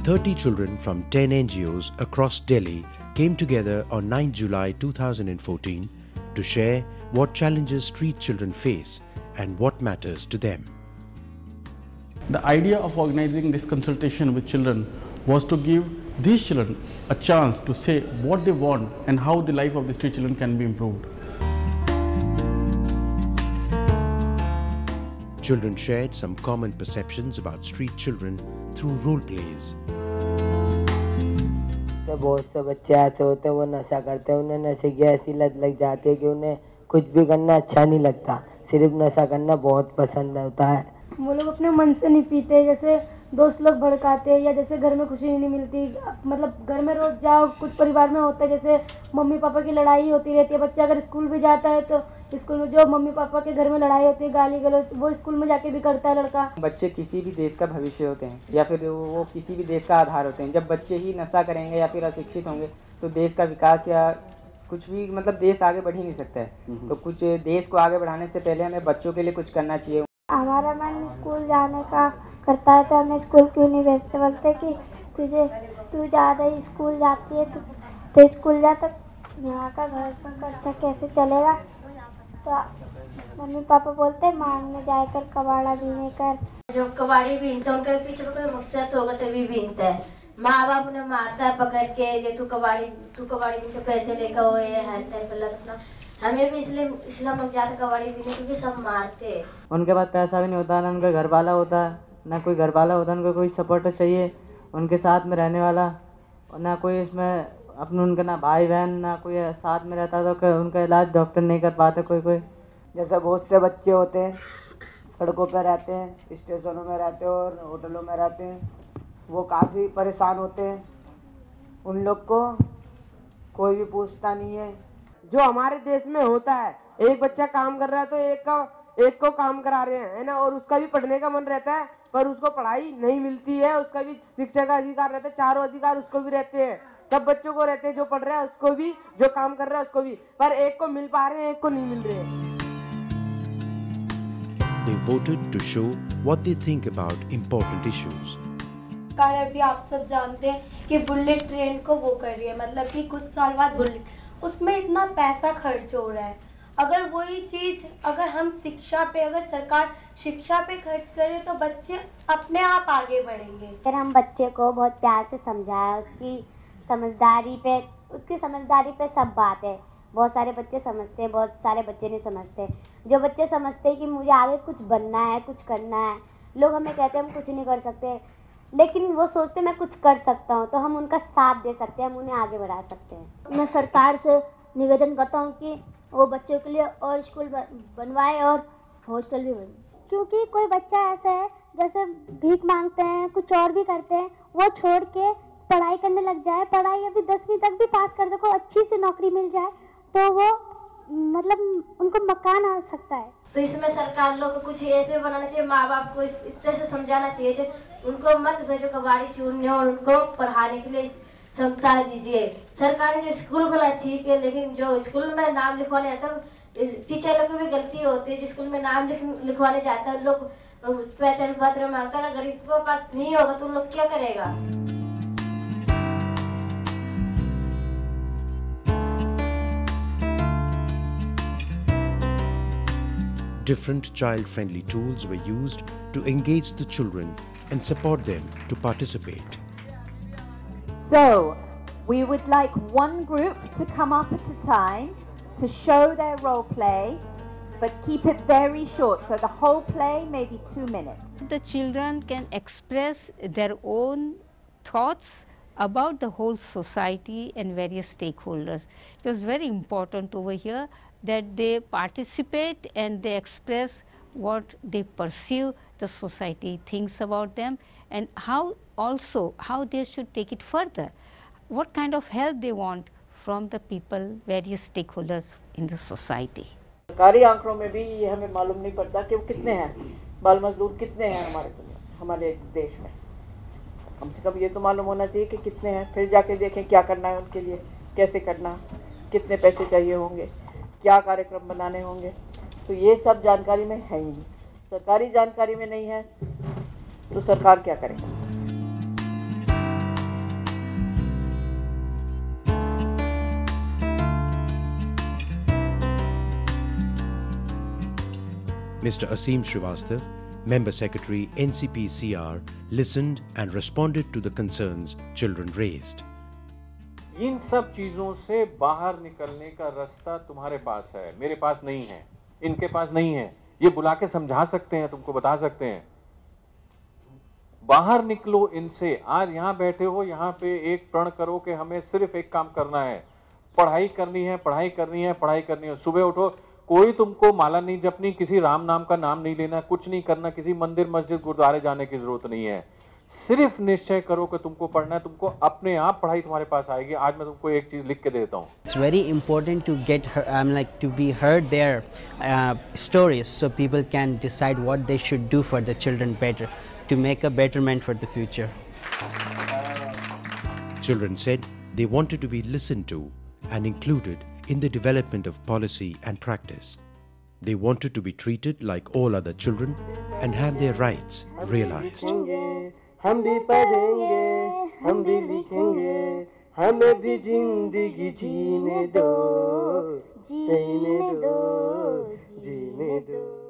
30 children from 10 NGOs across Delhi came together on 9 July 2014 to share what challenges street children face and what matters to them. The idea of organizing this consultation with children was to give these children a chance to say what they want and how the life of the street children can be improved. Children shared some common perceptions about street children through role plays. बहुत से बच्चे ऐसे होते हैं वो नशा करते हैं, उन्हें नशे की ऐसी लत लग जाती है कि उन्हें कुछ भी करना अच्छा नहीं लगता, सिर्फ नशा करना बहुत पसंद होता है। वो लोग अपने मन से नहीं पीते, जैसे दोस्त लोग भड़काते हैं या जैसे घर में खुशी नहीं मिलती, मतलब घर में रोज जाओ, कुछ परिवार में होता है जैसे मम्मी पापा की लड़ाई होती रहती है। बच्चा अगर स्कूल भी जाता है तो स्कूल में जो मम्मी पापा के घर में लड़ाई होती है, गाली गलौज, वो स्कूल में जाके भी करता है लड़का। बच्चे किसी भी देश का भविष्य होते हैं या फिर वो किसी भी देश का आधार होते हैं। जब बच्चे ही नशा करेंगे या फिर अशिक्षित होंगे तो देश का विकास या कुछ भी मतलब देश आगे बढ़ ही नहीं सकता है। तो कुछ देश को आगे बढ़ाने से पहले हमें बच्चों के लिए कुछ करना चाहिए। हमारा मन स्कूल जाने का करता है तो हमें स्कूल क्यों नहीं भेजते, बोलते कि तू ज़्यादा ही स्कूल जाती है तो स्कूल जा, तो यहाँ का घर पर खर्चा कैसे चलेगा। तो मम्मी पापा बोलते हैं मांगने जाकर कबाड़ा बीने कर। जो कबाड़ी बीनते हैं उनके पीछे कोई मकसद होगा तभी बीनता है। माँ बाप उन्हें मारता है पकड़ के, जे तू कबाड़ी बीन के पैसे लेकर हो अपना। हमें भी इसलिए हम लोग जाते कबाड़ी बीने क्योंकि सब मारते हैं। उनके पास पैसा भी नहीं होता, ना उनका घर वाला होता है, ना कोई घर वाला होता है, उनको कोई सपोर्टर चाहिए उनके साथ में रहने वाला, और ना कोई इसमें अपने उनका ना भाई बहन ना कोई साथ में रहता तो उनका इलाज डॉक्टर नहीं कर पाते कोई। जैसे बहुत से बच्चे होते हैं सड़कों पर रहते हैं, स्टेशनों में रहते हैं और होटलों में रहते हैं, वो काफ़ी परेशान होते हैं। उन लोग को कोई भी पूछता नहीं है। जो हमारे देश में होता है, एक बच्चा काम कर रहा है तो एक को काम करा रहे हैं, है ना, और उसका भी पढ़ने का मन रहता है पर उसको पढ़ाई नहीं मिलती है। उसका भी शिक्षा का अधिकार रहता है, चारों अधिकार उसको भी रहते हैं, सब बच्चों को रहते हैं। जो पढ़ रहा है उसको भी, जो काम कर रहा है उसको भी, पर एक को मिल पा रहे हैं, एक को नहीं मिल रहे हैं। They voted to show what they think about important issues. सरकार अभी आप सब जानते हैं कि बुलेट ट्रेन को वो कर रही है, मतलब कि कुछ साल बाद बुलेट, उसमें इतना पैसा खर्च हो रहा है। अगर वही चीज़ अगर हम शिक्षा पे, अगर सरकार शिक्षा पे खर्च करे तो बच्चे अपने आप आगे बढ़ेंगे। अगर हम बच्चे को बहुत प्यार से समझाया, उसकी समझदारी पे सब बात है। बहुत सारे बच्चे समझते हैं, बहुत सारे बच्चे नहीं समझते। जो बच्चे समझते हैं कि मुझे आगे कुछ बनना है, कुछ करना है, लोग हमें कहते हैं हम कुछ नहीं कर सकते, लेकिन वो सोचते मैं कुछ कर सकता हूँ, तो हम उनका साथ दे सकते हैं, हम उन्हें आगे बढ़ा सकते हैं। मैं सरकार से निवेदन करता हूँ कि वो बच्चों के लिए और स्कूल बनवाए और हॉस्टल भी बने, क्योंकि कोई बच्चा ऐसा है जैसे भीख मांगते हैं, कुछ और भी करते हैं, वो छोड़ के पढ़ाई करने लग जाए, पढ़ाई अभी 10वीं तक भी पास कर दे, को अच्छी सी नौकरी मिल जाए तो वो मतलब उनको मकान आ सकता है। तो इसमें सरकार लोग को कुछ ऐसे बनाना चाहिए, माँ बाप को इतने से समझाना चाहिए जो उनको मत भेजो कबाड़ी चूरने और उनको पढ़ाने के लिए क्षमता दीजिए। सरकार ने स्कूल खोला ठीक है, लेकिन जो स्कूल में नाम लिखवाने आता है टीचर लोग की भी गलती होती है। जो स्कूल में नाम लिखवाने जाता है लोग पहचान पत्र मांगता है, गरीब के पास नहीं होगा तो लोग क्या करेगा। Different child-friendly tools were used to engage the children and support them to participate. So, we would like one group to come up at a time to show their role play, but keep it very short, so the whole play may be 2 minutes. The children can express their own thoughts about the whole society and various stakeholders. It was very important over here that they participate and they express what they perceive the society thinks about them, and how they should take it further, what kind of help they want from the people, various stakeholders in the society. सरकारी आंकड़ों में भी ये हमें मालूम नहीं पड़ता कि वो कितने हैं, बाल मजदूर कितने हैं हमारे देश में। कम से कम ये तो मालूम होना चाहिए कि कितने हैं, फिर जाके देखें क्या करना है उनके लिए, कैसे करना, कितने पैसे चाहिए होंगे, क्या कार्यक्रम बनाने होंगे। तो ये सब जानकारी में है ही नहीं। सरकारी जानकारी में नहीं है तो सरकार क्या करेगी। Mr. Aseem Srivastava, Member Secretary NCP-CR, listened and responded to the concerns children raised. इन सब चीज़ों से बाहर निकलने का रास्ता तुम्हारे पास है, मेरे पास नहीं है, इनके पास नहीं है। ये बुला के समझा सकते हैं, तुमको बता सकते हैं। बाहर निकलो इनसे। आज यहाँ बैठे हो, यहाँ पे एक प्रण करो कि हमें सिर्फ एक काम करना है, पढ़ाई करनी है, पढ़ाई करनी है, पढ़ाई करनी है। सुबह उठो, कोई तुमको माला नहीं जपनी, किसी राम नाम का नाम नहीं लेना, कुछ नहीं करना, किसी मंदिर मस्जिद गुरुद्वारे जाने की जरूरत नहीं है। सिर्फ निश्चय करो कि तुमको पढ़ना है, तुमको अपने आप पढ़ाई तुम्हारे पास आएगी। आज मैं तुमको एक चीज लिख के दे देता हूँ। It's very important to get to be heard their stories, so people can decide what they should do for the children better, to make a betterment for the future. Children said they wanted to be listened to and included in the development of policy and practice. They wanted to be treated like all other children and have their rights realized. हम भी पढ़ेंगे, हम भी लिखेंगे, हमें भी जिंदगी जीने दो, जीने दो, जीने दो।